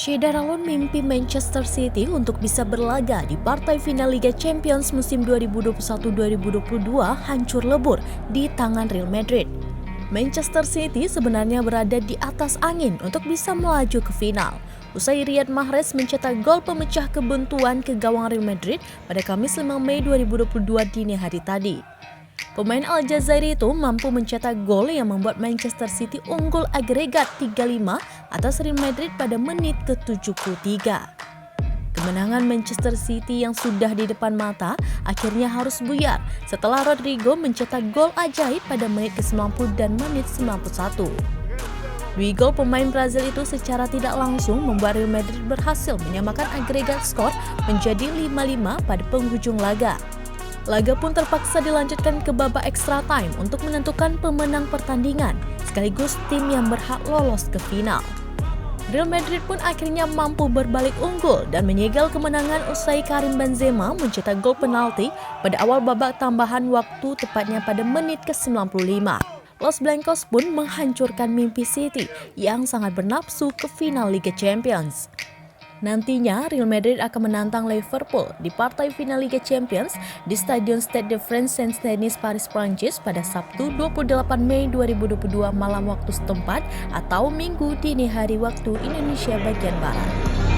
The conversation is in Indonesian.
Sjedaralon mimpi Manchester City untuk bisa berlaga di partai final Liga Champions musim 2021-2022 hancur lebur di tangan Real Madrid. Manchester City sebenarnya berada di atas angin untuk bisa melaju ke final. Usai Riyad Mahrez mencetak gol pemecah kebuntuan ke gawang Real Madrid pada Kamis 5 Mei 2022 dini hari tadi. Pemain Aljazairi itu mampu mencetak gol yang membuat Manchester City unggul agregat 3-5 atas Real Madrid pada menit ke-73. Kemenangan Manchester City yang sudah di depan mata akhirnya harus buyar setelah Rodrigo mencetak gol ajaib pada menit ke-90 dan menit 91. Dua gol pemain Brazil itu secara tidak langsung membuat Real Madrid berhasil menyamakan agregat skor menjadi 5-5 pada penghujung laga. Laga pun terpaksa dilanjutkan ke babak extra time untuk menentukan pemenang pertandingan, sekaligus tim yang berhak lolos ke final. Real Madrid pun akhirnya mampu berbalik unggul dan menyegel kemenangan usai Karim Benzema mencetak gol penalti pada awal babak tambahan waktu tepatnya pada menit ke-95. Los Blancos pun menghancurkan mimpi City yang sangat bernafsu ke final Liga Champions. Nantinya, Real Madrid akan menantang Liverpool di partai final Liga Champions di Stadion Stade de France Saint-Denis, Paris, Prancis pada Sabtu 28 Mei 2022 malam waktu setempat atau Minggu dini hari waktu Indonesia bagian Barat.